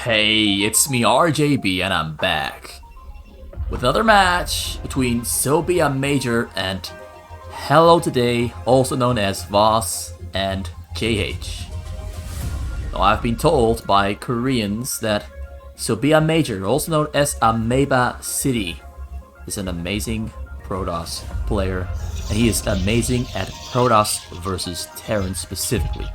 Hey, it's me RJB and I'm back with another match between SobijaMajor and HelloToday, also known as Voss and JH. Now, I've been told by Koreans that SobijaMajor, also known as Ameba City, is an amazing Protoss player, and he is amazing at Protoss versus Terran specifically.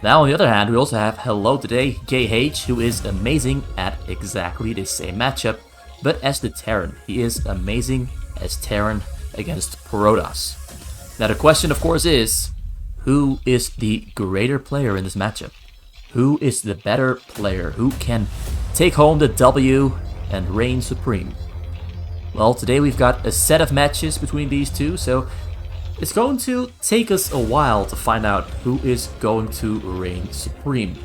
Now, on the other hand, we also have HelloToday, JH, who is amazing at exactly the same matchup, but as the Terran. He is amazing as Terran against Protoss. Now, the question, of course, is, who is the greater player in this matchup? Who is the better player? Who can take home the W and reign supreme? Well, today we've got a set of matches between these two, so it's going to take us a while to find out who is going to reign supreme.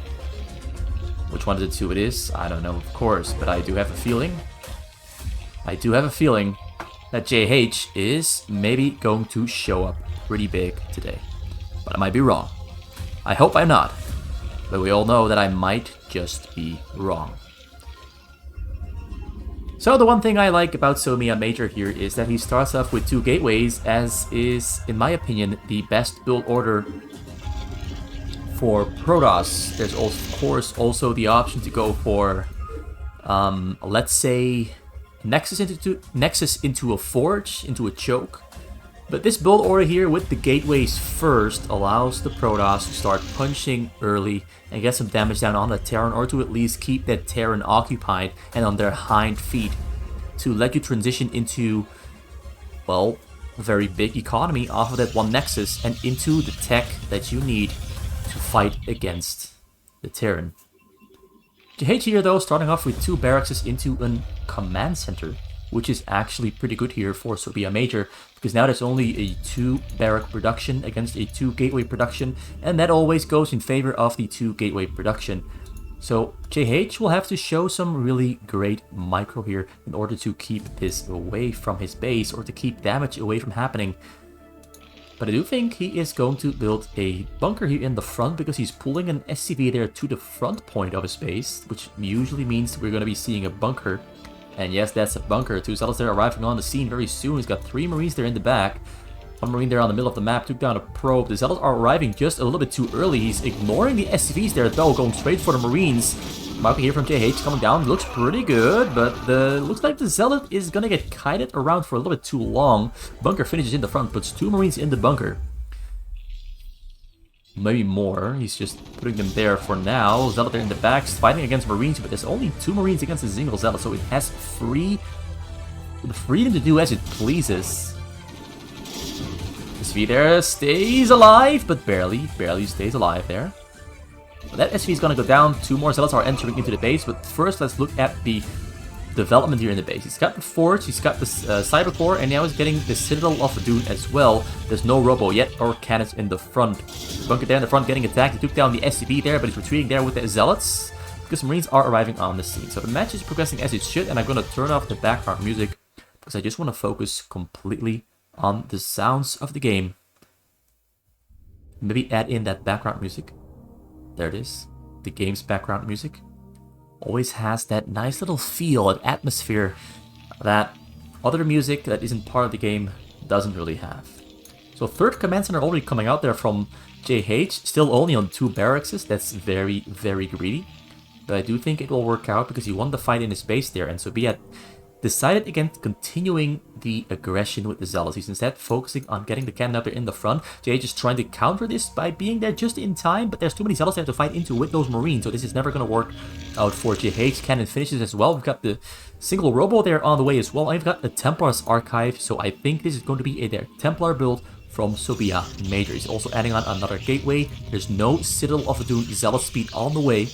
Which one of the two it is, I don't know, of course, but I do have a feeling. that JH is maybe going to show up pretty big today. But I might be wrong. I hope I'm not. But we all know that I might just be wrong. So the one thing I like about SobijaMajor here is that he starts off with 2 gateways, as is, in my opinion, the best build order for Protoss. There's of course also the option to go for, let's say, Nexus into a Forge, into a Choke. But this build order here with the gateways first allows the Protoss to start punching early and get some damage down on the Terran, or to at least keep that Terran occupied and on their hind feet to let you transition into, well, a very big economy off of that one Nexus and into the tech that you need to fight against the Terran. JH here though, starting off with 2 barracks into a command center, which is actually pretty good here for SobijaMajor, because now there's only a 2 barrack production against a 2 gateway production, and that always goes in favor of the 2 gateway production. So JH will have to show some really great micro here in order to keep this away from his base, or to keep damage away from happening. But I do think he is going to build a bunker here in the front, because he's pulling an SCV there to the front point of his base, which usually means we're going to be seeing a bunker. And yes, that's a bunker. 2 Zealots there arriving on the scene very soon. He's got 3 Marines there in the back. 1 Marine there on the middle of the map, took down a probe. The Zealots are arriving just a little bit too early. He's ignoring the SCVs there though, going straight for the Marines. Marking here from JH coming down. Looks pretty good, but looks like the Zealot is gonna get kited around for a little bit too long. Bunker finishes in the front, puts 2 Marines in the bunker. Maybe more. He's just putting them there for now. Zealot there in the back, fighting against Marines, but there's only 2 Marines against a single Zealot, so it has the freedom to do as it pleases. SV there stays alive, but barely stays alive there. But that SV is gonna go down. 2 more Zealots are entering into the base, but first let's look at the development here in the base. He's got the Forge, he's got the Cyber Core, and now he's getting the Citadel of Dune as well. There's no Robo yet, or cannons in the front. Bunker there in the front getting attacked. He took down the SCV there, but he's retreating there with the Zealots, because Marines are arriving on the scene. So the match is progressing as it should, and I'm going to turn off the background music, because I just want to focus completely on the sounds of the game. Maybe add in that background music. There it is. The game's background music always has that nice little feel and atmosphere that other music that isn't part of the game doesn't really have. So 3rd command center already coming out there from JH, still only on 2 barracks. That's very, very greedy. But I do think it will work out, because he won the fight in his base there, and Sobija decided against continuing the aggression with the Zealots. He's instead focusing on getting the cannon up there in the front. JH is trying to counter this by being there just in time, but there's too many Zealots there to fight into with those Marines, so this is never going to work out for JH. Cannon finishes as well. We've got the single Robo there on the way as well. I've got the Templar's Archive, so I think this is going to be a Templar build from SobijaMajor. He's also adding on another gateway. There's no Citadel of Dune Zealot speed on the way,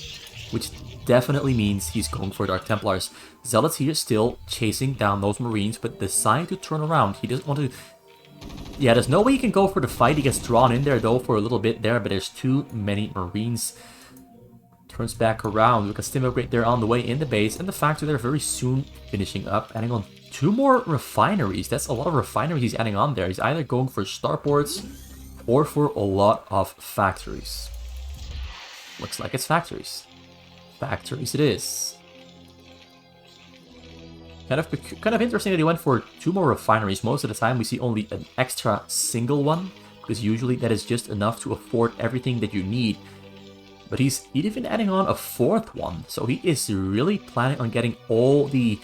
which definitely means he's going for Dark Templars. Zealots here still chasing down those Marines, but decide to turn around. He doesn't want to... Yeah, there's no way he can go for the fight. He gets drawn in there though for a little bit there, but there's too many Marines. Turns back around. We've got Stim upgrade there on the way in the base, and the factory there very soon finishing up, adding on 2 more refineries. That's a lot of refineries he's adding on there. He's either going for starports or for a lot of factories. Looks like it's factories. factories it is. Kind of interesting that he went for 2 more refineries. Most of the time we see only an extra single one, because usually that is just enough to afford everything that you need. But he's even adding on a 4th one, so he is really planning on getting all the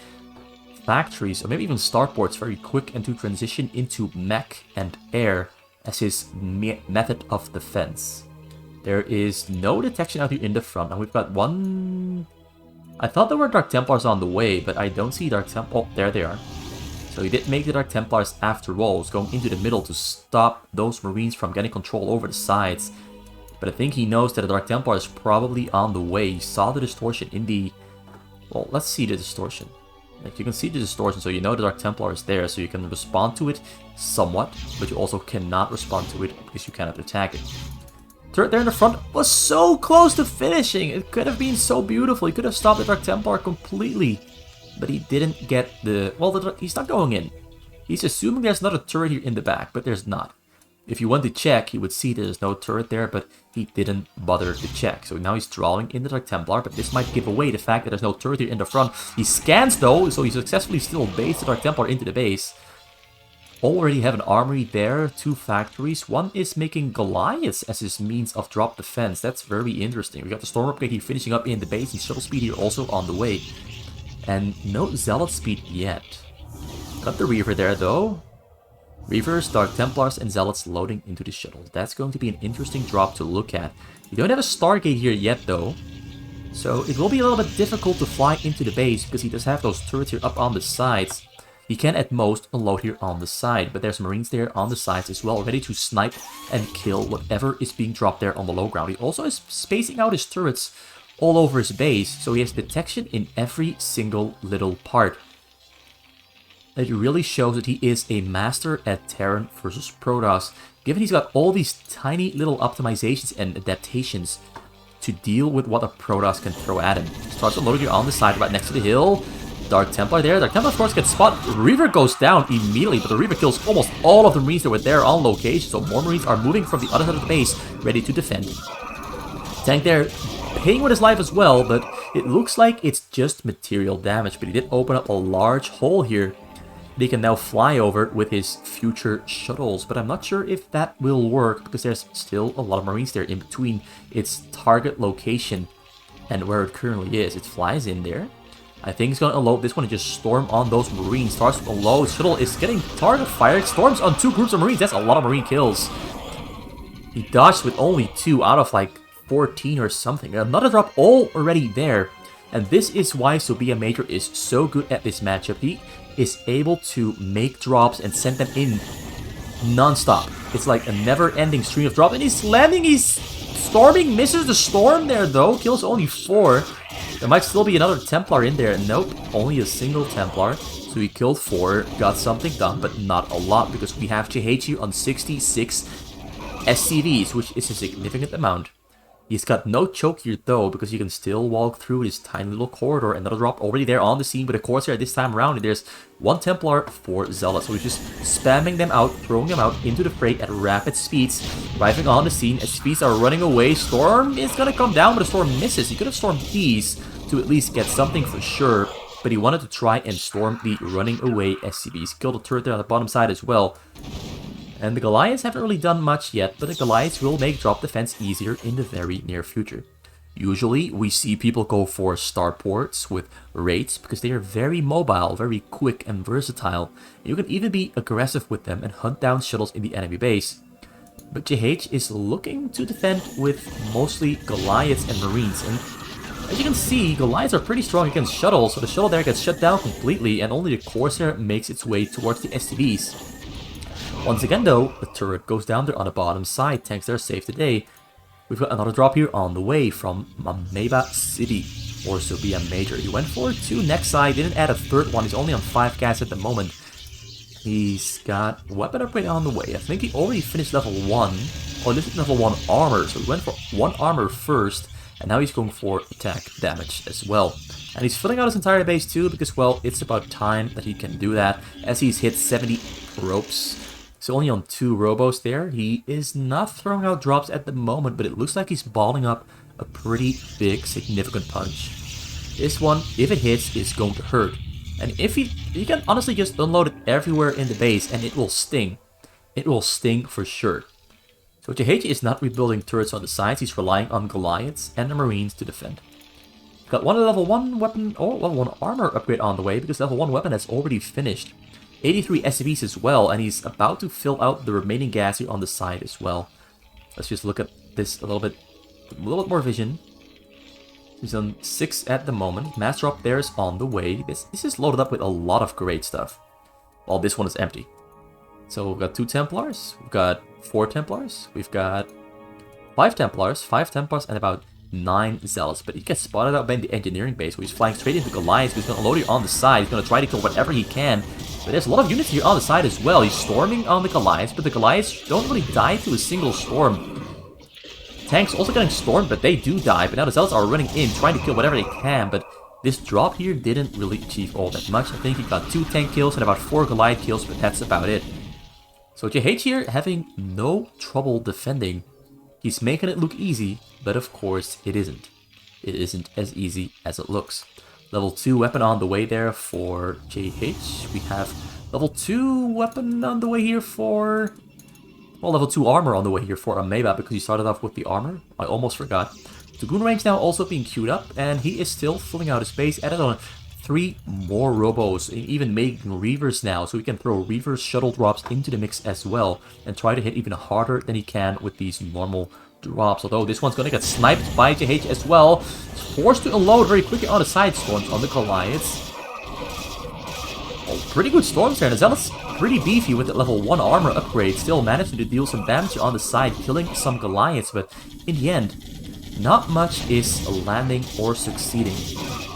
factories, or maybe even starports, very quick and to transition into mech and air as his method of defense. There is no detection out here in the front, and we've got one... I thought there were Dark Templars on the way, but I don't see Dark Templars. Oh, there they are. So he did make the Dark Templars after all, going into the middle to stop those Marines from getting control over the sides. But I think he knows that the Dark Templar is probably on the way. He saw the distortion in the... Well, let's see the distortion. Like, you can see the distortion, so you know the Dark Templar is there, so you can respond to it somewhat, but you also cannot respond to it because you cannot attack it. Turret there in the front was so close to finishing. It could have been so beautiful. He could have stopped the Dark Templar completely, but he didn't get the... Well, he's not going in. He's assuming there's not a turret here in the back, but there's not. If you want to check, he would see there's no turret there, but he didn't bother to check. So now he's drawing in the Dark Templar, but this might give away the fact that there's no turret here in the front. He scans though, so he successfully still baits the Dark Templar into the base. Already have an armory there, 2 factories. One is making Goliaths as his means of drop defense. That's very interesting. We got the Storm Upgrade here finishing up in the base, and Shuttle Speed here also on the way. And no Zealot Speed yet. Got the Reaver there though. Reavers, Dark Templars, and Zealots loading into the shuttles. That's going to be an interesting drop to look at. We don't have a Stargate here yet though, so it will be a little bit difficult to fly into the base because he does have those turrets here up on the sides. He can at most unload here on the side, but there's Marines there on the sides as well, ready to snipe and kill whatever is being dropped there on the low ground. He also is spacing out his turrets all over his base, so he has detection in every single little part. It really shows that he is a master at Terran versus Protoss, given he's got all these tiny little optimizations and adaptations to deal with what a Protoss can throw at him. Starts unloading here on the side right next to the hill. Dark Templar there. Dark Templar of course gets spot. Reaver goes down immediately, but the Reaver kills almost all of the Marines that were there on location, so more Marines are moving from the other side of the base, ready to defend. Tank there, paying with his life as well, but it looks like it's just material damage, but he did open up a large hole here. He can now fly over with his future shuttles, but I'm not sure if that will work because there's still a lot of Marines there in between its target location and where it currently is. It flies in there. I think he's going to unload this one and just storm on those Marines. Starts with a low. Shuttle is getting target fire. Storms on 2 groups of Marines. That's a lot of Marine kills. He dodged with only 2 out of like 14 or something. Another drop already there. And this is why SobijaMajor is so good at this matchup. He is able to make drops and send them in non-stop. It's like a never-ending stream of drops. And he's landing, he's storming, misses the storm there though. Kills only 4. There might still be another Templar in there. Nope, only a single Templar. So he killed 4, got something done, but not a lot because we have JH here on 66 SCVs, which is a significant amount. He's got no choke here though, because you can still walk through this tiny little corridor. Another drop already there on the scene, but of course here this time around there's 1 Templar, 4 Zealots. So he's just spamming them out, throwing them out into the fray at rapid speeds. Arriving on the scene as speeds are running away. Storm is gonna come down, but the Storm misses. He could have stormed these to at least get something for sure, but he wanted to try and storm the running away SCVs. Killed a turret there on the bottom side as well. And the Goliaths haven't really done much yet, but the Goliaths will make drop defense easier in the very near future. Usually, we see people go for starports with raids because they are very mobile, very quick and versatile. You can even be aggressive with them and hunt down shuttles in the enemy base. But JH is looking to defend with mostly Goliaths and Marines, and as you can see, Goliaths are pretty strong against shuttles, so the shuttle there gets shut down completely, and only the Corsair makes its way towards the SCVs. Once again though, the turret goes down there on the bottom side. Tanks there save the day. We've got another drop here on the way from Ameba City, or SobijaMajor. He went for 2 next side, didn't add a 3rd one. He's only on 5 gas at the moment. He's got weapon upgrade on the way. I think he already finished level 1. Oh, this is level 1 armor, so he went for 1 armor first, and now he's going for attack damage as well. And he's filling out his entire base too, because, well, it's about time that he can do that, as he's hit 70 ropes. So only on 2 robos there. He is not throwing out drops at the moment, but it looks like he's balling up a pretty big, significant punch. This one, if it hits, is going to hurt. And if you can honestly just unload it everywhere in the base and it will sting. It will sting for sure. So JH is not rebuilding turrets on the sides, he's relying on Goliaths and the Marines to defend. Got one level 1 weapon, or level 1 armor upgrade on the way, because level 1 weapon has already finished. 83 SCVs as well, and he's about to fill out the remaining gas here on the side as well. Let's just look at this a little bit more vision. He's on 6 at the moment. Mass drop there is on the way. This is loaded up with a lot of great stuff. While this one is empty. So we've got 2 Templars, we've got 4 Templars, we've got 5 Templars, and about 9 Zealots. But he gets spotted out by the engineering base, where he's flying straight into Goliath. He's going to load it on the side. He's going to try to kill whatever he can. But there's a lot of units here on the side as well. He's storming on the Goliaths, but the Goliaths don't really die to a single storm. Tanks also getting stormed, but they do die. But now the Zealots are running in, trying to kill whatever they can. But this drop here didn't really achieve all that much. I think he got 2 tank kills and about 4 Goliath kills, but that's about it. So JH here having no trouble defending. He's making it look easy, but of course it isn't. It isn't as easy as it looks. Level 2 weapon on the way there for JH. We have level 2 weapon on the way here for... well, level 2 armor on the way here for Ameba, because he started off with the armor. I almost forgot. Dragoon range now also being queued up, and he is still filling out his base. Added on 3 more robos, even making reavers now, so he can throw reavers shuttle drops into the mix as well, and try to hit even harder than he can with these normal drops. Although this one's gonna get sniped by JH as well. Forced to unload very quickly on the side storms on the Goliaths. Oh, pretty good storms there. The Zealots pretty beefy with the level 1 armor upgrade, still managing to deal some damage on the side, killing some Goliaths, but in the end, not much is landing or succeeding.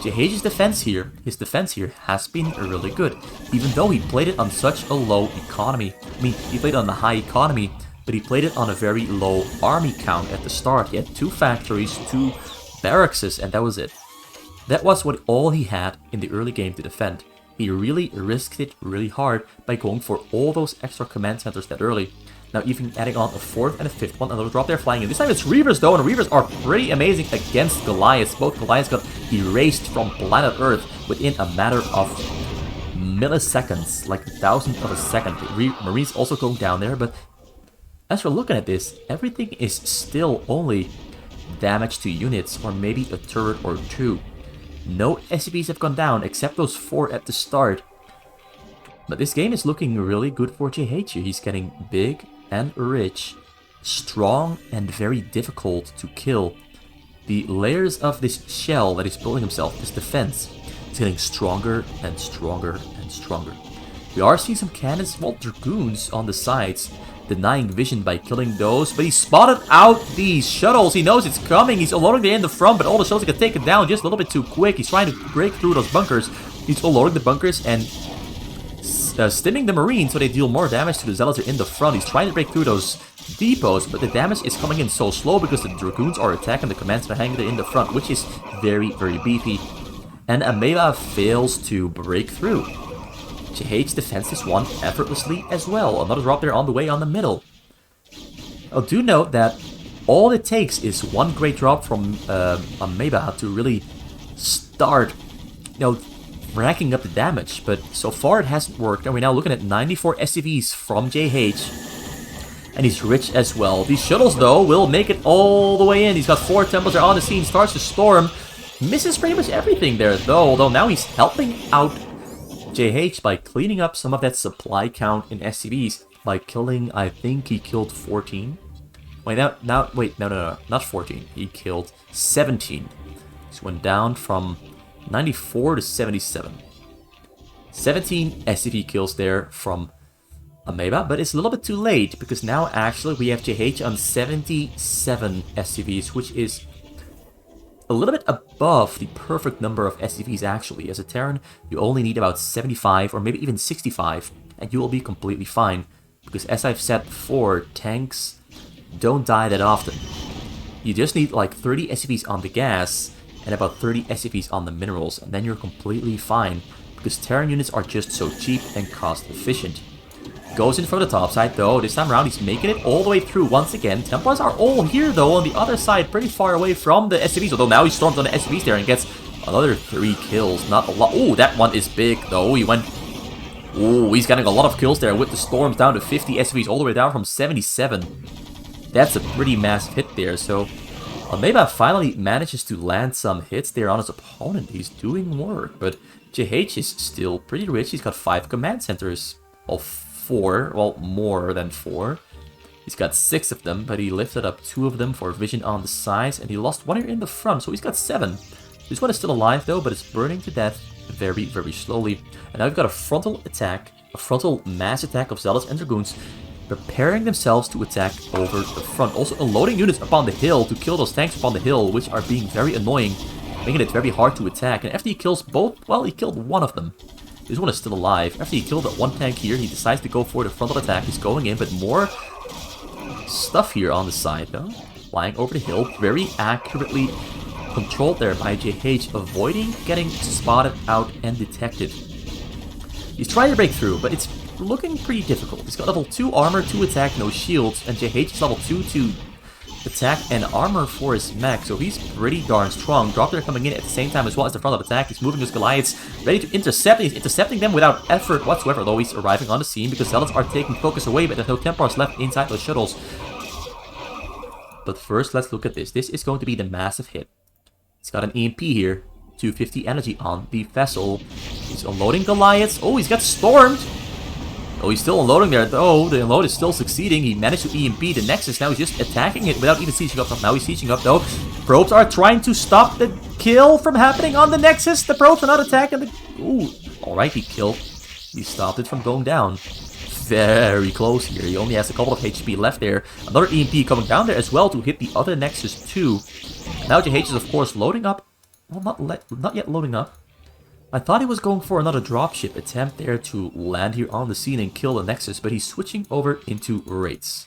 JH's defense here, has been really good, even though he played it on such a low economy. I mean, he played it on the high economy, but he played it on a very low army count at the start. He had 2 factories, 2 barracks, and that was it. That was all he had in the early game to defend. He really risked it really hard by going for all those extra command centers that early. Now even adding on a 4th and a 5th one, another drop there flying in. This time it's Reavers though, and Reavers are pretty amazing against Goliaths. Both Goliaths got erased from planet Earth within a matter of milliseconds, like 1,000th of a second. Marines also going down there, but as we're looking at this, everything is still only damage to units, or maybe a turret or 2. No SCVs have gone down, except those 4 at the start. But this game is looking really good for JH here. He's getting big and rich, strong and very difficult to kill. The layers of this shell that he's building himself, this defense, is getting stronger and stronger and stronger. We are seeing some cannons, well, dragoons on the sides, denying vision by killing those, but he spotted out these shuttles. He knows it's coming. He's unloading it in the front, but all the shuttles get taken down just a little bit too quick. He's trying to break through those bunkers. He's unloading the bunkers and stimming the Marines so they deal more damage to the Zealots in the front. He's trying to break through those depots, but the damage is coming in so slow because the Dragoons are attacking the commands that are hanging there in the front, which is very, very beefy. And Ameba fails to break through. JH defends this one effortlessly as well. Another drop there on the way on the middle. Now do note that all it takes is one great drop from Ameba to really start, racking up the damage, but so far it hasn't worked, and we're now looking at 94 SCVs from JH, and he's rich as well. These shuttles, though, will make it all the way in. He's got 4 Templars there on the scene, starts to storm, misses pretty much everything there, though, although now he's helping out JH by cleaning up some of that supply count in SCVs by killing, I think he killed 14. Wait, no, not 14. He killed 17. He went down from 94 to 77. 17 SCV kills there from Ameba, but it's a little bit too late because now actually we have JH on 77 SCVs, which is a little bit above the perfect number of SCVs actually. As a Terran, you only need about 75 or maybe even 65 and you will be completely fine. Because as I've said before, tanks don't die that often. You just need like 30 SCVs on the gas and about 30 SCVs on the minerals, and then you're completely fine, because Terran units are just so cheap and cost efficient. Goes in from the top side, though. This time around, he's making it all the way through once again. Templars are all here, though, on the other side, pretty far away from the SCVs. Although now he storms on the SCVs there and gets another 3 kills. Not a lot. Oh, that one is big, though. He went... Oh, he's getting a lot of kills there with the storms down to 50 SCVs, all the way down from 77. That's a pretty massive hit there, so... Ameba finally manages to land some hits there on his opponent. He's doing work, but JH is still pretty rich. He's got 5 command centers. Well, 4. Well, more than 4. He's got 6 of them, but he lifted up 2 of them for vision on the sides, and he lost 1 here in the front, so he's got 7. This one is still alive, though, but it's burning to death very, very slowly. And now we've got a frontal attack, a frontal mass attack of Zealots and Dragoons, preparing themselves to attack over the front. Also unloading units upon the hill to kill those tanks upon the hill, which are being very annoying, making it very hard to attack. And after he kills both, well, he killed one of them. This one is still alive. After he killed that one tank here, he decides to go for the frontal attack. He's going in, but more stuff here on the side, though. Flying over the hill, very accurately controlled there by JH, avoiding getting spotted out and detected. He's trying to break through, but it's looking pretty difficult. He's got level 2 armor, 2 attack, no shields, and JH is level 2 to attack and armor for his mech, so he's pretty darn strong. Drop there coming in at the same time as well as the frontal attack. He's moving his Goliaths, ready to intercept. He's intercepting them without effort whatsoever, though he's arriving on the scene because Zealots are taking focus away, but there's no Templars left inside those shuttles. But first, let's look at this. This is going to be the massive hit. He's got an EMP here. 250 energy on the vessel. He's unloading Goliaths. Oh, he's got stormed. Oh, he's still unloading there, though. The unload is still succeeding. He managed to EMP the Nexus. Now he's just attacking it without even sieging up. Now he's sieging up, though. Probes are trying to stop the kill from happening on the Nexus. The probes are not attacking the... Ooh, alright, he killed. He stopped it from going down. Very close here. He only has a couple of HP left there. Another EMP coming down there as well to hit the other Nexus, too. Now JH is, of course, loading up. Well, not yet loading up. I thought he was going for another dropship attempt there to land here on the scene and kill the Nexus, but he's switching over into raids.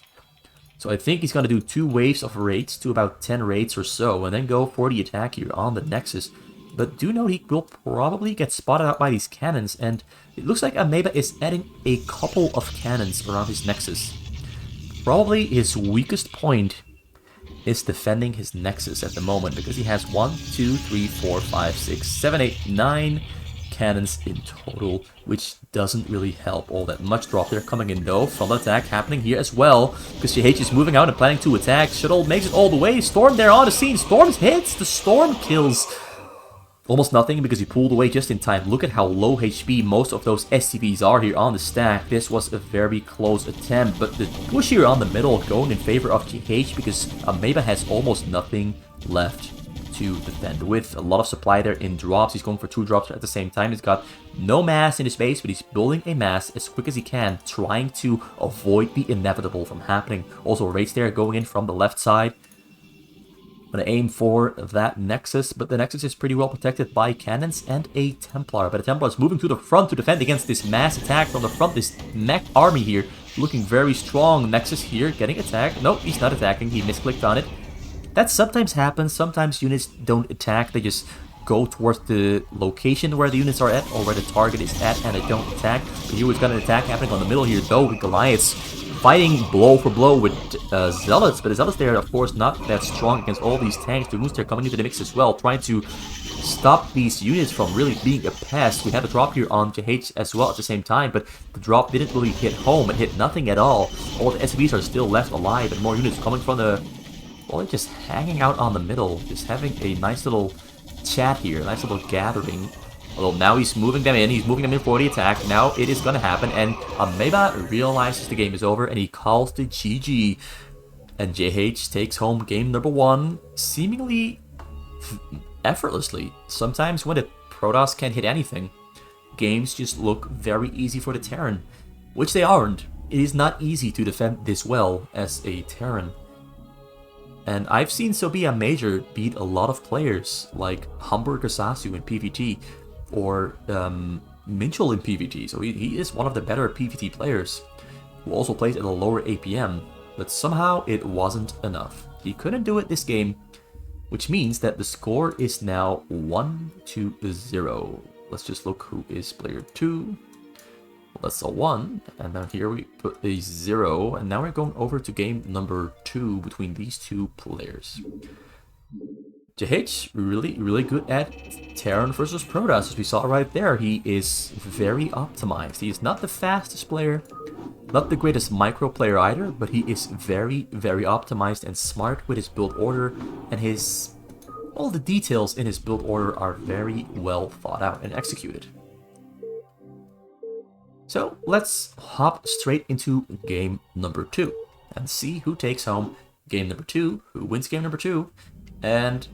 So I think he's going to do 2 waves of raids to about 10 raids or so, and then go for the attack here on the Nexus. But do note he will probably get spotted out by these cannons, and it looks like Ameba is adding a couple of cannons around his Nexus. Probably his weakest point is defending his Nexus at the moment, because he has 1, 2, 3, 4, 5, 6, 7, 8, 9 cannons in total, which doesn't really help all that much. Drop there coming in, though. Frontal attack happening here as well, because JH is moving out and planning to attack. Shuttle makes it all the way. Storm there on the scene. Storm hits. The Storm kills almost nothing because he pulled away just in time. Look at how low HP most of those SCVs are here on the stack. This was a very close attempt, but the push here on the middle going in favor of GH because Ameba has almost nothing left to defend with. A lot of supply there in drops. He's going for 2 drops at the same time. He's got no mass in his base, but he's building a mass as quick as he can, trying to avoid the inevitable from happening. Also, raids there going in from the left side. Gonna aim for that Nexus, but the Nexus is pretty well protected by cannons and a Templar. But the Templar is moving to the front to defend against this mass attack from the front. This mech army here looking very strong. Nexus here getting attacked. Nope, he's not attacking. He misclicked on it. That sometimes happens. Sometimes units don't attack. They just go towards the location where the units are at or where the target is at, and they don't attack. But here we've got an attack happening on the middle here, though, with Goliaths fighting blow for blow with Zealots, but the Zealots there, of course, not that strong against all these tanks. Dragoons there coming into the mix as well, trying to stop these units from really being a pest. We had a drop here on JH as well at the same time, but the drop didn't really hit home. It hit nothing at all. All the SCVs are still left alive, and more units coming from the... Well, they're just hanging out on the middle, just having a nice little chat here, a nice little gathering. Although now he's moving them in. He's moving them in for the attack. Now it is going to happen. And Ameba realizes the game is over. And he calls the GG. And JH takes home game number 1. Seemingly effortlessly. Sometimes when the Protoss can't hit anything, games just look very easy for the Terran. Which they aren't. It is not easy to defend this well as a Terran. And I've seen SobijaMajor beat a lot of players. Like Hamburger Sasu in PvT. Or Minchel in PvT, so he is one of the better PvT players, who also plays at a lower APM, but somehow it wasn't enough. He couldn't do it this game, which means that the score is now 1-0. Let's just look who is player 2. That's a 1, and then here we put a 0, and now we're going over to game number 2 between these two players. JH, really good at Terran versus Protoss, as we saw right there. He is very optimized. He is not the fastest player, not the greatest micro player either, but he is very optimized and smart with his build order, and all the details in his build order are very well thought out and executed. So let's hop straight into game number 2 and see who takes home game number 2, who wins game number 2, and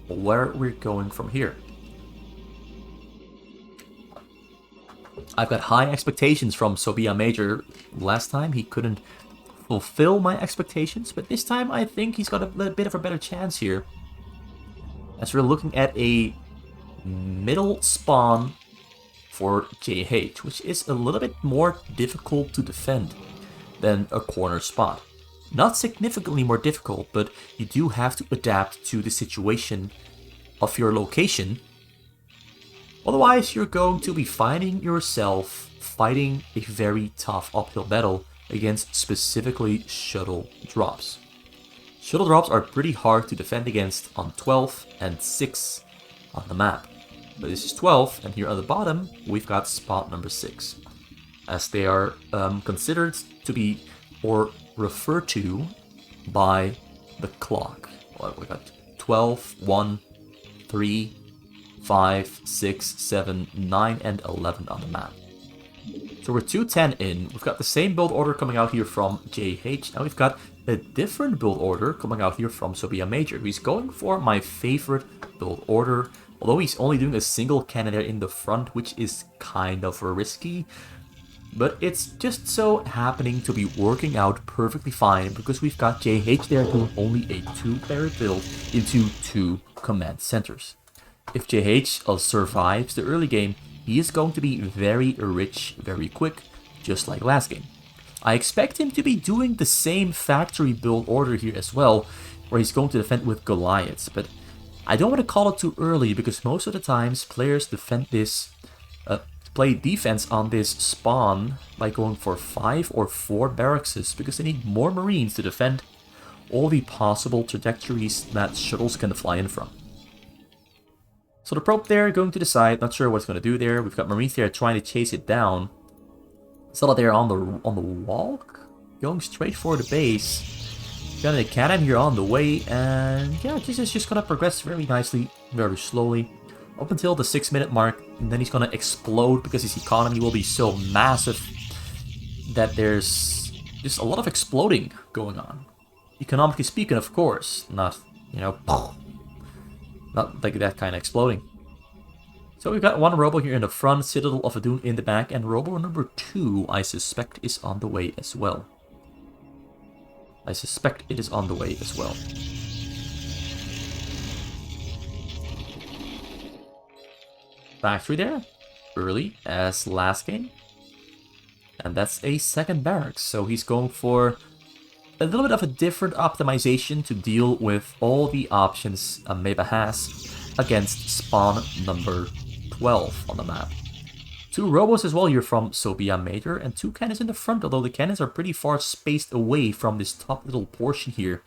where we're going from here. I've got high expectations from SobijaMajor. Last time he couldn't fulfill my expectations, but this time I think he's got a bit of a better chance here. As we're looking at a middle spawn for JH, which is a little bit more difficult to defend than a corner spot. Not significantly more difficult, but you do have to adapt to the situation of your location. Otherwise, you're going to be finding yourself fighting a very tough uphill battle against specifically shuttle drops. Shuttle drops are pretty hard to defend against on 12 and 6 on the map. But this is 12, and here on the bottom, we've got spot number 6. As they are considered to be, or referred to by the clock. Well, we got 12, 1, 3, 5, 6, 7, 9, and 11 on the map. So we're 210 in. We've got the same build order coming out here from JH. Now we've got a different build order coming out here from SobijaMajor. He's going for my favorite build order, although he's only doing a single cannon there in the front, which is kind of risky. But it's just so happening to be working out perfectly fine because we've got JH there doing only a 2-player build into 2 command centers. If JH survives the early game, he is going to be very rich very quick, just like last game. I expect him to be doing the same factory build order here as well, where he's going to defend with Goliaths, but I don't want to call it too early because most of the times players defend this play defense on this spawn by going for 5 or 4 barracks because they need more marines to defend all the possible trajectories that shuttles can fly in from. So the probe there going to the side, not sure what it's going to do there. We've got marines there trying to chase it down. Still there on the wall, going straight for the base. Got a cannon here on the way, and yeah, this is just going to progress very nicely, very slowly, up until the 6-minute mark, and then he's going to explode because his economy will be so massive that there's just a lot of exploding going on. Economically speaking, of course, not, not like that kind of exploding. So we've got one robo here in the front, Citadel of Adun in the back, and robo number 2, I suspect, is on the way as well. Factory there, early as last game. And that's a second barracks, so he's going for a little bit of a different optimization to deal with all the options Ameba has against spawn number 12 on the map. 2 robos as well here from SobijaMajor, and 2 cannons in the front, although the cannons are pretty far spaced away from this top little portion here.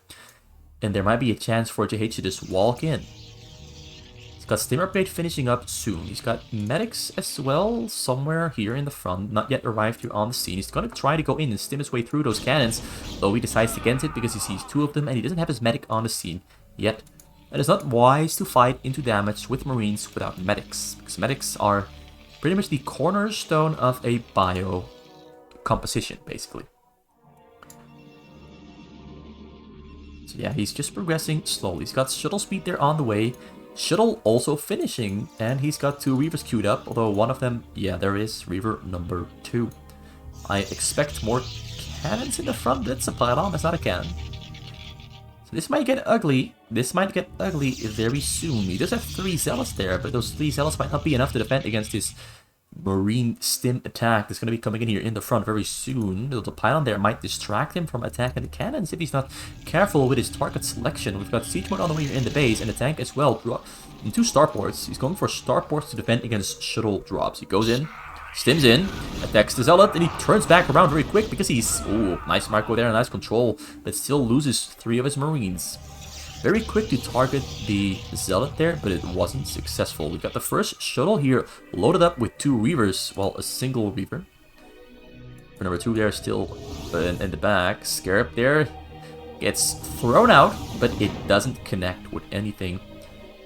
And there might be a chance for JH to just walk in. He's got Stim Upgrade finishing up soon. He's got medics as well, somewhere here in the front, not yet arrived here on the scene. He's going to try to go in and stim his way through those cannons, though he decides against it because he sees 2 of them and he doesn't have his medic on the scene yet. It is not wise to fight into damage with marines without medics, because medics are pretty much the cornerstone of a bio composition, basically. So yeah, he's just progressing slowly. He's got shuttle speed there on the way. Shuttle also finishing, and he's got 2 Reavers queued up, although one of them, yeah, there is Reaver number 2. I expect more cannons in the front. That's a pylon, that's not a cannon. So this might get ugly. This might get ugly very soon. He does have 3 zealots there, but those 3 zealots might not be enough to defend against this marine stim attack that's going to be coming in here in the front very soon. The pylon there might distract him from attacking the cannons if he's not careful with his target selection. We've got siege mode on the way here in the base, and the tank as well. In 2 starports. He's going for starports to defend against shuttle drops. He goes in, Stims in, attacks the Zealot, and he turns back around very quick because he's... Ooh, nice micro there, nice control, but still loses 3 of his Marines. Very quick to target the Zealot there, but it wasn't successful. We got the first shuttle here loaded up with 2 Reavers, well, a single Reaver. For number 2 there, still in the back. Scarab there gets thrown out, but it doesn't connect with anything.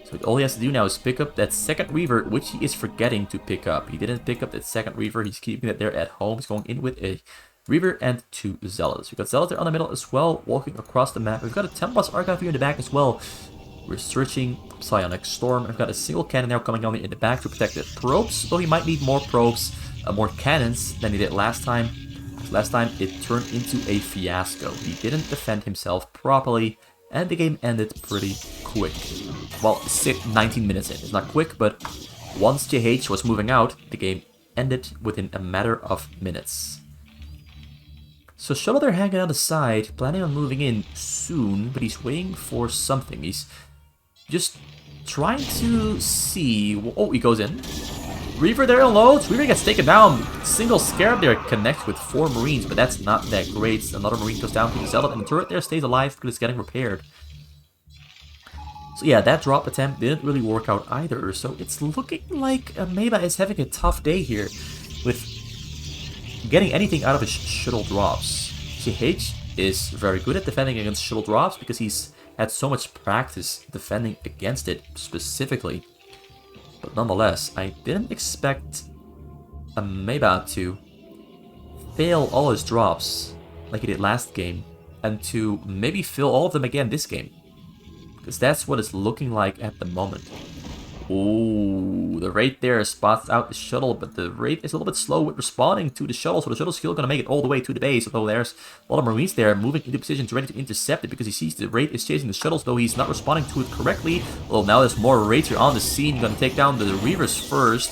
So all he has to do now is pick up that second Reaver, which he is forgetting to pick up. He didn't pick up that second Reaver, he's keeping it there at home. He's going in with a Reaver and 2 Zealots. We've got Zealots there on the middle as well, walking across the map. We've got a Templar's Archive here in the back as well. We're searching Psionic Storm. I've got a single cannon now coming on in the back to protect the probes, though he might need more probes, more cannons than he did last time. Last time it turned into a fiasco. He didn't defend himself properly, and the game ended pretty quick. Well, 19 minutes in. It's not quick, but once JH was moving out, the game ended within a matter of minutes. So Shuttle there hanging on the side, planning on moving in soon, but he's waiting for something. He's just trying to see... Oh, he goes in. Reaver there unloads. Reaver gets taken down. Single Scarab there connects with 4 Marines, but that's not that great. Another Marine goes down to the Zealot, and the turret there stays alive because it's getting repaired. So yeah, that drop attempt didn't really work out either. So it's looking like Ameba is having a tough day here with getting anything out of his shuttle drops. JH is very good at defending against shuttle drops because he's had so much practice defending against it specifically. But nonetheless, I didn't expect Ameba to fail all his drops like he did last game and to maybe fail all of them again this game. Because that's what it's looking like at the moment. Ooh, the Wraith there spots out the shuttle, but the Wraith is a little bit slow with responding to the shuttle, so the shuttle's still going to make it all the way to the base, although there's a lot of Marines there moving into positions ready to intercept it because he sees the Wraith is chasing the shuttles, though he's not responding to it correctly. Well, now there's more Wraiths here on the scene, going to take down the Reavers first.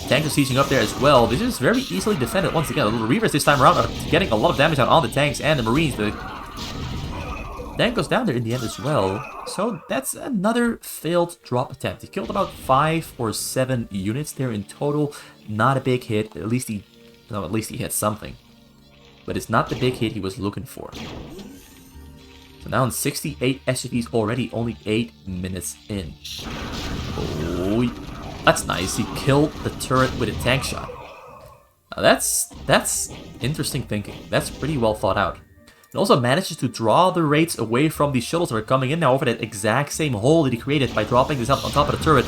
Tanks are sieging up there as well. This is very easily defended once again. The Reavers this time around are getting a lot of damage out on the tanks and the Marines. The tank goes down there in the end as well. So that's another failed drop attempt. He killed about 5 or 7 units there in total. Not a big hit. At least he hit something. But it's not the big hit he was looking for. So now in 68 SCVs already, only 8 minutes in. Oh, that's nice. He killed the turret with a tank shot. Now that's interesting thinking. That's pretty well thought out. And also manages to draw the Wraiths away from these shuttles that are coming in now over that exact same hole that he created by dropping this up on top of the turret.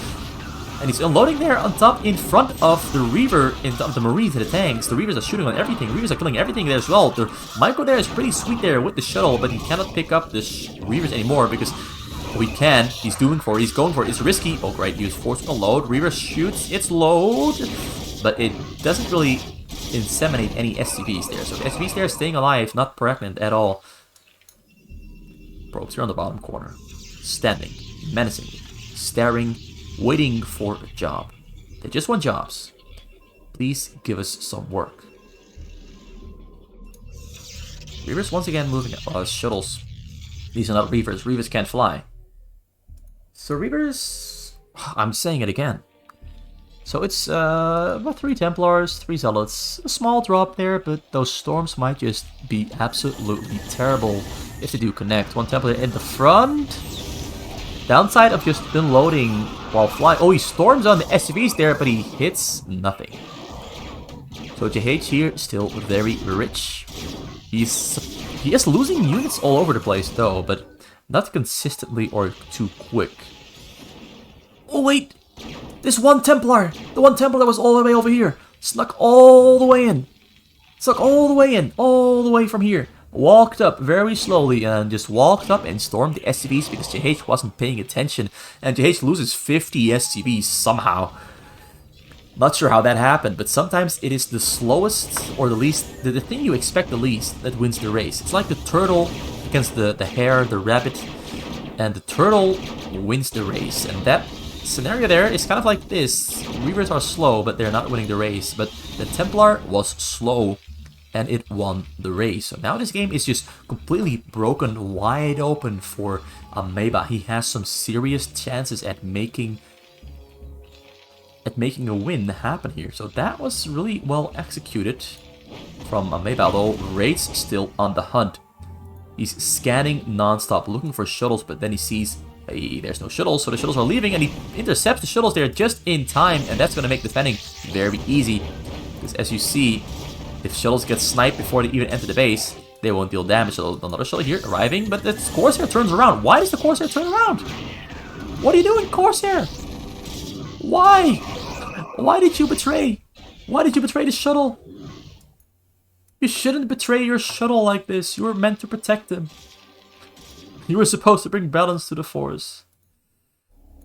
And he's unloading there on top in front of the Reaver, in front of the Marines and the tanks. The Reavers are shooting on everything. Reavers are killing everything there as well. The micro there is pretty sweet there with the shuttle, but he cannot pick up the Reavers anymore because we can. He's going for it. It's risky. Oh great, he was forced to load. Reaver shoots its load, but it doesn't really inseminate any SCVs there. So the SCVs there staying alive, not pregnant at all. Probes here on the bottom corner. Standing, menacingly, staring, waiting for a job. They just want jobs. Please give us some work. Reavers once again moving shuttles. These are not Reavers. Reavers can't fly. So Reavers... I'm saying it again. So it's about 3 Templars, 3 Zealots. A small drop there, but those storms might just be absolutely terrible if they do connect. 1 Templar in the front. Downside of just unloading while flying. Oh, he storms on the SCVs there, but he hits nothing. So JH here still very rich. He is losing units all over the place though, but not consistently or too quick. Oh wait! This 1 Templar! The 1 Templar that was all the way over here! Snuck all the way in! Snuck all the way in! All the way from here! Walked up very slowly and just walked up and stormed the SCVs because JH wasn't paying attention. And JH loses 50 SCVs somehow. Not sure how that happened, but sometimes it is the slowest or the least, the thing you expect the least that wins the race. It's like the turtle against the hare, the rabbit, and the turtle wins the race. And that scenario there is kind of like this. Reavers are slow, but they're not winning the race. But the Templar was slow, and it won the race. So now this game is just completely broken wide open for Ameba. He has some serious chances at making at making a win happen here. So that was really well executed from Ameba, although Raid's still on the hunt. He's scanning non-stop, looking for shuttles, but then he sees, hey, there's no shuttles, so the shuttles are leaving, and he intercepts the shuttles there just in time, and that's going to make defending very easy. Because as you see, if shuttles get sniped before they even enter the base, they won't deal damage. So another shuttle here arriving, but the Corsair turns around. Why does the Corsair turn around? What are you doing, Corsair? Why? Why did you betray? Why did you betray the shuttle? You shouldn't betray your shuttle like this. You were meant to protect them. You were supposed to bring balance to the force.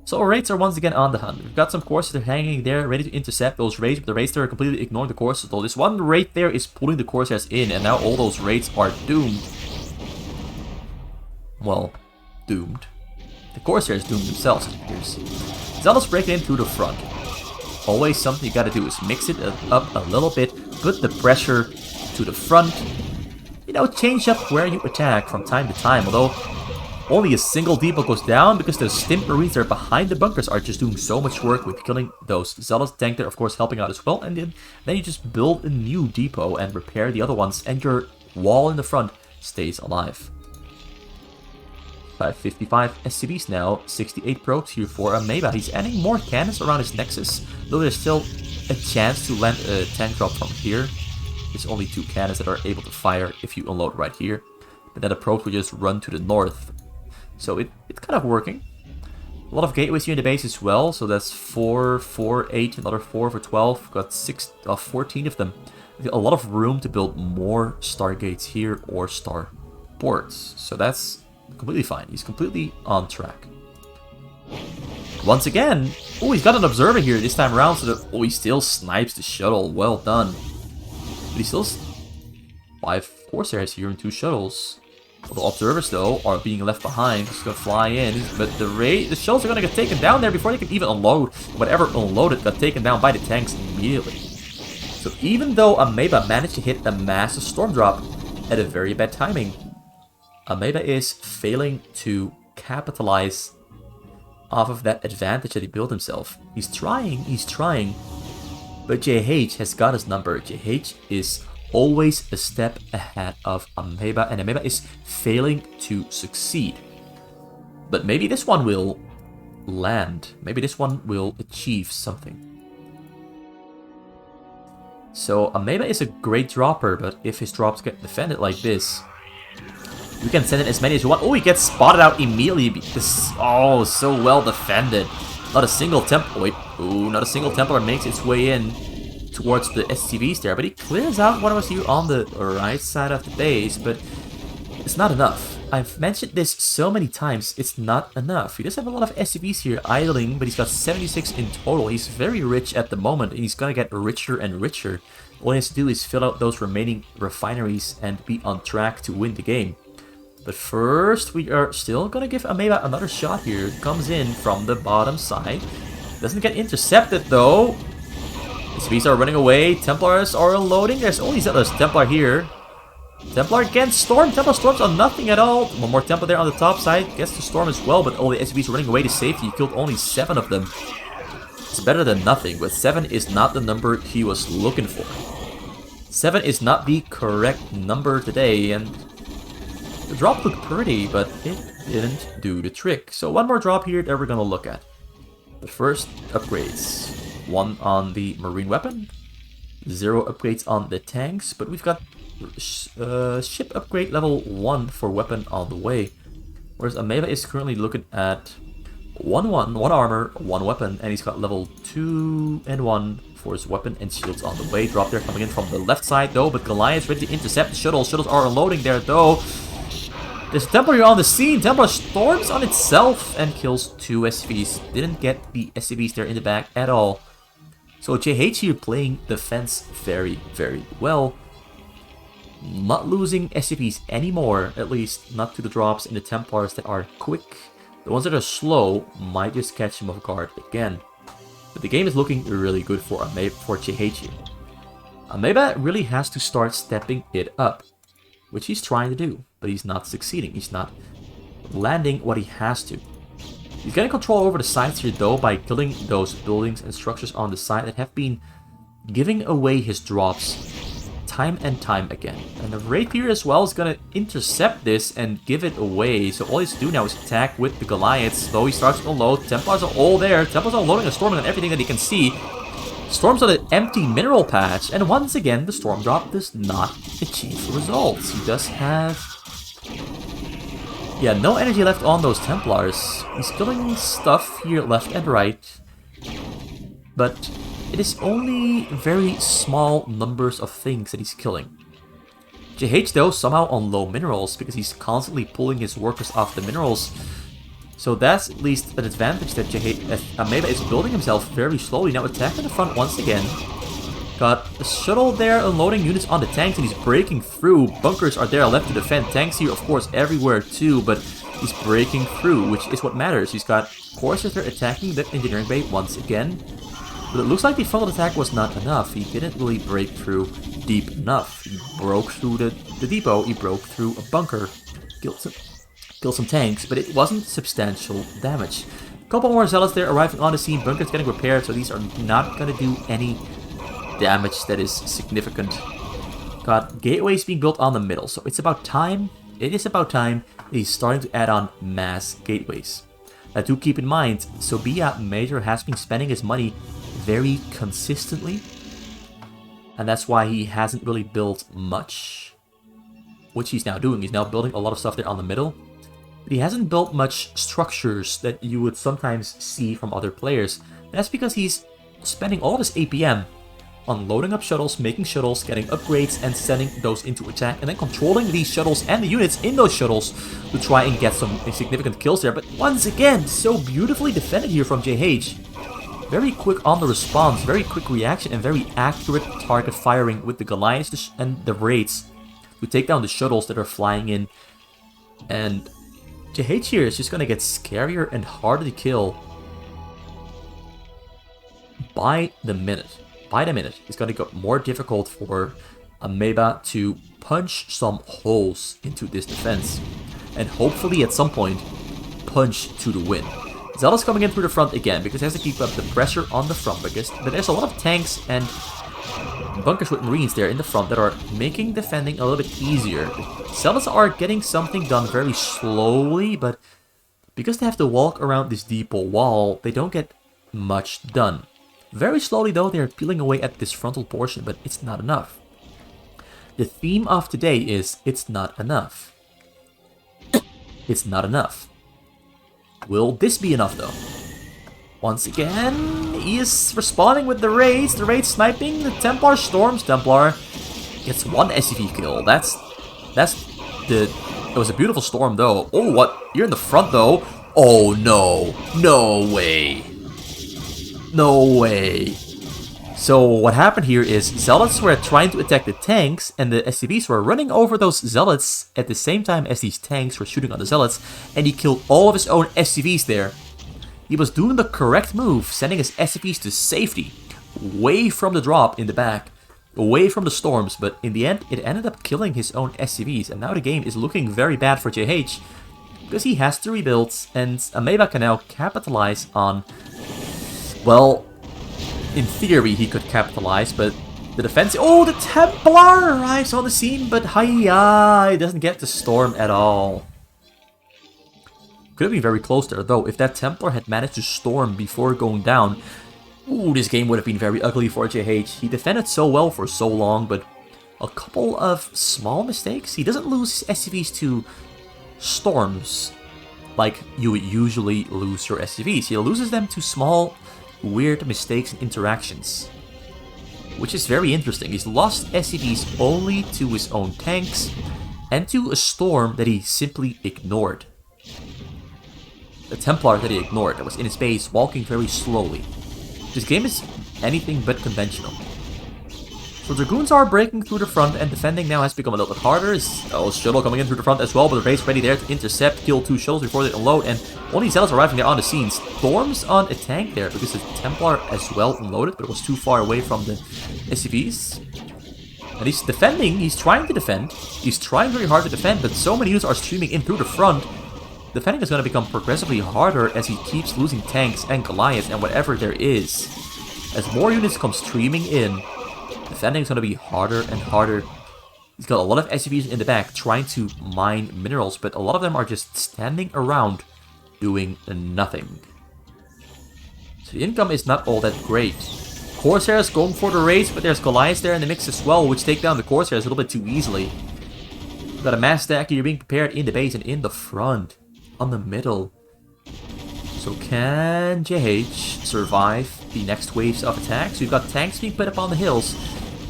So our raids are once again on the hunt. We've got some Corsairs that are hanging there, ready to intercept those raids, but the raids there are completely ignoring the Corsairs. So this one raid there is pulling the Corsairs in, and now all those raids are doomed. Well, doomed. The Corsairs doomed themselves, it appears. Zealots breaking in through the front. Always something you gotta do is mix it up a little bit, put the pressure to the front. You know, change up where you attack from time to time, although only a single depot goes down because the Stimp Marines that are behind the bunkers are just doing so much work with killing those Zealots. Tank there, of course, helping out as well. And then you just build a new depot and repair the other ones, and your wall in the front stays alive. 555 SCVs now, 68 probes here for Ameba. He's adding more cannons around his Nexus, though there's still a chance to land a tank drop from here. There's only 2 cannons that are able to fire if you unload right here. But then the probes will just run to the north. So it's kind of working. A lot of gateways here in the base as well. So that's 4, 4, 8, another 4 for 12. We've got 14 of them. A lot of room to build more Stargates here or Starports. So that's completely fine. He's completely on track. Once again, oh, he's got an observer here this time around. So that, oh, he still snipes the shuttle. Well done. But he still 5 Corsairs here and 2 shuttles. Although observers, though, are being left behind. Just gonna fly in. But the shuttles are gonna get taken down there before they can even unload. Whatever unloaded got taken down by the tanks immediately. So even though Ameba managed to hit a massive storm drop at a very bad timing, Ameba is failing to capitalize off of that advantage that he built himself. He's trying, but JH has got his number. JH is always a step ahead of Ameba, and Ameba is failing to succeed. But maybe this one will land. Maybe this one will achieve something. So Ameba is a great dropper, but if his drops get defended like this, you can send in as many as you want. Oh, he gets spotted out immediately because, oh, so well defended. Not a single Templar. Wait, ooh, not a single Templar makes its way in towards the SCVs there, but he clears out one of us here on the right side of the base, but it's not enough. I've mentioned this so many times, it's not enough. He does have a lot of SCVs here idling, but he's got 76 in total. He's very rich at the moment, and he's gonna get richer and richer. All he has to do is fill out those remaining refineries and be on track to win the game. But first, we are still gonna give Ameba another shot here. Comes in from the bottom side. Doesn't get intercepted though. SCVs are running away. Templars are unloading. There's only Zealous Templar here. Templar against Storm. Templar storms on nothing at all. One more Templar there on the top side. Gets the Storm as well, but all the SCVs are running away to safety. He killed only 7 of them. It's better than nothing, but 7 is not the number he was looking for. 7 is not the correct number today, and the drop looked pretty, but it didn't do the trick. So one more drop here that we're gonna look at. But first, upgrades. 1 on the marine weapon, 0 upgrades on the tanks, but we've got ship upgrade level 1 for weapon on the way. Whereas Ameba is currently looking at 1 armor, 1 weapon, and he's got level 2 and 1 for his weapon and shields on the way. Drop there coming in from the left side though, but Goliath's ready to intercept the shuttles. Shuttles are unloading there though. There's a Templar here on the scene. Templar storms on itself and kills 2 SCVs. Didn't get the SCVs there in the back at all. So JH here playing defense very, very well. Not losing SCVs anymore, at least not to the drops in the Templars that are quick. The ones that are slow might just catch him off guard again. But the game is looking really good for JH here. Ameba really has to start stepping it up, which he's trying to do, but he's not succeeding. He's not landing what he has to. He's getting control over the sides here though by killing those buildings and structures on the side that have been giving away his drops time and time again. And the rapier as well is gonna intercept this and give it away. So all he has to do now is attack with the Goliaths. Though he starts to unload, Templars are all there. Templars are unloading a storm on everything that he can see. Storm's on an empty mineral patch, and once again the storm drop does not achieve results. He does have... yeah, no energy left on those Templars. He's killing stuff here left and right, but it is only very small numbers of things that he's killing. JH though somehow on low minerals because he's constantly pulling his workers off the minerals. So that's at least an advantage that Ameba is building himself very slowly. Now attacking the front once again. Got a shuttle there unloading units on the tanks and he's breaking through. Bunkers are there left to defend. Tanks here of course everywhere too, but he's breaking through, which is what matters. He's got courses there attacking the engineering bay once again. But it looks like the frontal attack was not enough. He didn't really break through deep enough. He broke through the depot, he broke through a bunker, killed some tanks, but it wasn't substantial damage. A couple more zealots there arriving on the scene, bunkers getting repaired, so these are not going to do any damage that is significant. Got gateways being built on the middle, so it's about time, it is about time that he's starting to add on mass gateways. Now do keep in mind, SobijaMajor has been spending his money very consistently, and that's why he hasn't really built much, which he's now doing. He's now building a lot of stuff there on the middle, but he hasn't built much structures that you would sometimes see from other players. That's because he's spending all of his APM on loading up shuttles, making shuttles, getting upgrades, and sending those into attack, and then controlling these shuttles and the units in those shuttles to try and get some significant kills there. But once again, so beautifully defended here from JH. Very quick on the response, very quick reaction, and very accurate target firing with the Goliaths and the Raids to take down the shuttles that are flying in. And JH here is just going to get scarier and harder to kill by the minute. By the minute, it's going to get more difficult for Ameba to punch some holes into this defense. And hopefully at some point, punch to the win. Zealot's coming in through the front again because he has to keep up the pressure on the front. But there's a lot of tanks and bunkers with marines there in the front that are making defending a little bit easier. The Zealots are getting something done very slowly, but because they have to walk around this depot wall, they don't get much done. Very slowly though, they're peeling away at this frontal portion, but it's not enough. The theme of today is, it's not enough. It's not enough. Will this be enough though? Once again, he is responding with the raids sniping the Templar storms. Templar gets one SCV kill. It was a beautiful storm though. Oh, what? You're in the front though. Oh no. No way. No way. So what happened here is Zealots were trying to attack the tanks and the SCVs were running over those Zealots at the same time as these tanks were shooting on the Zealots, and he killed all of his own SCVs there. He was doing the correct move, sending his SCVs to safety, away from the drop in the back, away from the storms, but in the end it ended up killing his own SCVs, and now the game is looking very bad for JH because he has to rebuild, and Ameba can now capitalize on, well, in theory, he could capitalize, but the defense... Oh, the Templar arrives on the scene, but hiya, he doesn't get the storm at all. Could have been very close there, though. If that Templar had managed to storm before going down, ooh, this game would have been very ugly for JH. He defended so well for so long, but a couple of small mistakes. He doesn't lose his SCVs to storms like you would usually lose your SCVs. He loses them to small, weird mistakes and interactions, which is very interesting. He's lost SCVs only to his own tanks and to a storm that he simply ignored. The Templar that he ignored, that was in his base, walking very slowly. This game is anything but conventional. So Dragoons are breaking through the front, and defending now has become a little bit harder. Shuttle coming in through the front as well, but the race ready there to intercept, kill two shuttles before they unload, and only Zealots arriving there on the scene. Storms on a tank there, because the Templar as well unloaded, but it was too far away from the SCVs. And he's defending, he's trying to defend, he's trying very hard to defend, but so many units are streaming in through the front defending is going to become progressively harder as he keeps losing tanks and Goliaths and whatever there is. As more units come streaming in, defending is going to be harder and harder. He's got a lot of SCVs in the back trying to mine minerals, but a lot of them are just standing around doing nothing. So the income is not all that great. Corsairs going for the raids, but there's Goliaths there in the mix as well, which take down the Corsairs a little bit too easily. You've got a mass stack here being prepared in the base and in the front, on the middle. So can JH survive the next waves of attacks? We've got tanks being put up on the hills,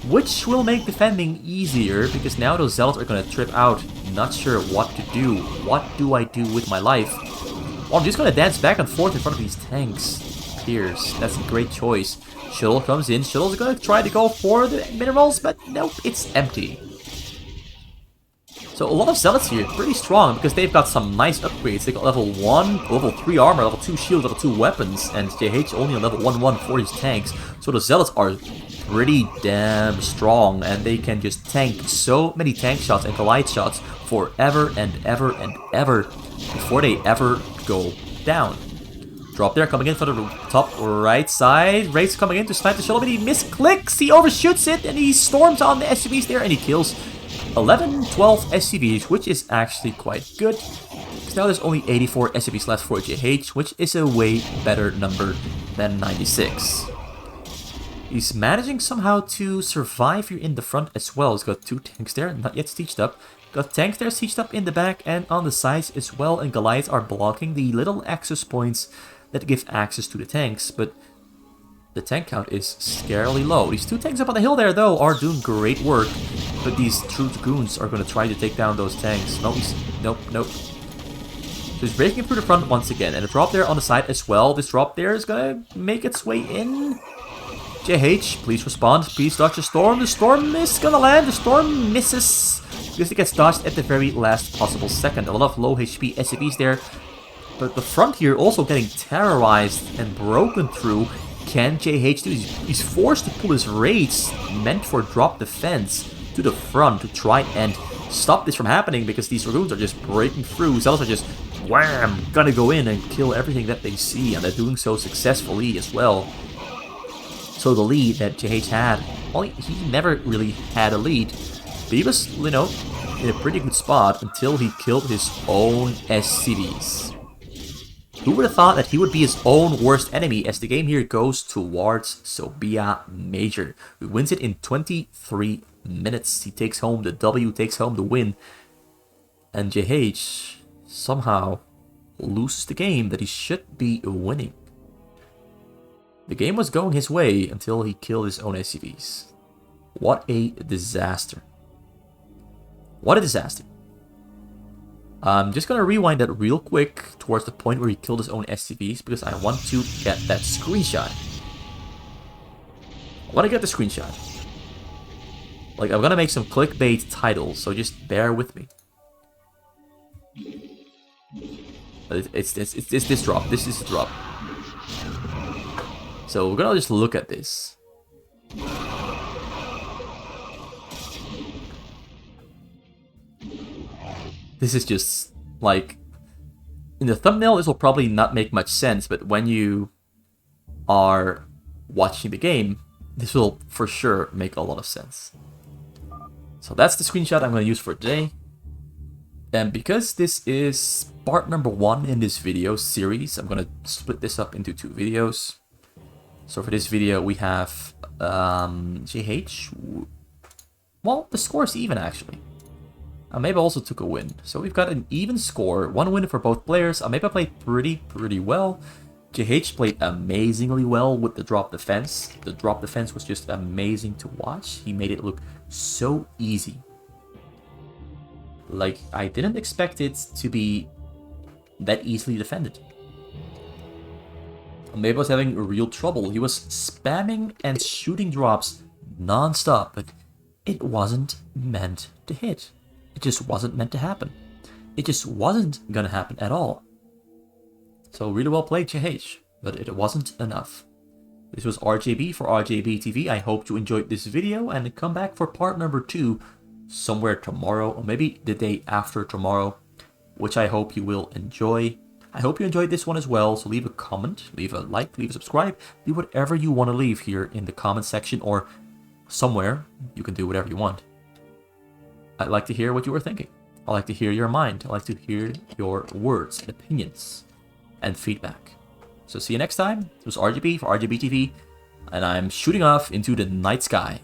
which will make defending easier, because now those zealots are going to trip out. Not sure what to do. What do I do with my life? Well, I'm just going to dance back and forth in front of these tanks. Pierce, that's a great choice. Shuttle comes in. Shuttle's going to try to go for the minerals, but nope, it's empty. So a lot of zealots here, pretty strong, because they've got some nice upgrades. They got level 1, level 3 armor, level 2 shield, level 2 weapons, and JH only on level 1 for his tanks. So the zealots are pretty damn strong, and they can just tank so many tank shots and Goliath shots forever and ever and ever before they ever go down. Drop there, coming in from the top right side. Raids coming in to snipe the shuttle, but he misclicks, he overshoots it, and he storms on the SCVs there, and he kills 11, 12 SCVs, which is actually quite good. Because now there's only 84 SCVs left for JH, which is a way better number than 96. He's managing somehow to survive here in the front as well. He's got 2 tanks there, not yet sieged up. Got tanks there sieged up in the back and on the sides as well, and Goliaths are blocking the little access points that give access to the tanks, but the tank count is scarily low. These 2 tanks up on the hill there, though, are doing great work, but these true goons are going to try to take down those tanks. Nope. So he's breaking through the front once again, and a drop there on the side as well. This drop there is going to make its way in. JH, please respond. Please dodge the storm. The storm is going to land. The storm misses because it gets dodged at the very last possible second. A lot of low HP SCVs there. But the front here also getting terrorized and broken through. Can JH do? He's forced to pull his raids meant for drop defense to the front to try and stop this from happening, because these dragoons are just breaking through. Zealots are just wham, gonna go in and kill everything that they see, and they're doing so successfully as well. So the lead that JH had, well, he never really had a lead. But he was, in a pretty good spot until he killed his own SCVs. Who would have thought that he would be his own worst enemy, as the game here goes towards SobijaMajor, who wins it in 23 minutes. He takes home the W, takes home the win. And JH somehow loses the game that he should be winning. The game was going his way until he killed his own SCVs. What a disaster. What a disaster. I'm just going to rewind that real quick towards the point where he killed his own SCVs, because I want to get that screenshot. I want to get the screenshot. Like, I'm going to make some clickbait titles, so just bear with me. It's this drop. This is the drop. So we're going to just look at this. This is just, like, in the thumbnail, this will probably not make much sense, but when you are watching the game, this will for sure make a lot of sense. So that's the screenshot I'm going to use for today. And because this is part number 1 in this video series, I'm going to split this up into 2 videos. So for this video, we have JH. Well, the score is even, actually. Ameba also took a win. So we've got an even score. 1 win for both players. Ameba played pretty well. JH played amazingly well with the drop defense. The drop defense was just amazing to watch. He made it look so easy. Like, I didn't expect it to be that easily defended. Ameba was having real trouble. He was spamming and shooting drops non-stop, but it wasn't meant to hit. It just wasn't meant to happen. It just wasn't gonna happen at all. So really well played, JH, but it wasn't enough. This was RJB for RJB TV. I hope you enjoyed this video, and come back for part number 2 somewhere tomorrow, or maybe the day after tomorrow, which I hope you will enjoy. I hope you enjoyed this one as well, so leave a comment, leave a like, leave a subscribe, leave whatever you want to leave here in the comment section or somewhere. You can do whatever you want. I'd like to hear what you were thinking. I'd like to hear your mind. I'd like to hear your words and opinions and feedback. So see you next time. This was RGB for RGB TV, and I'm shooting off into the night sky.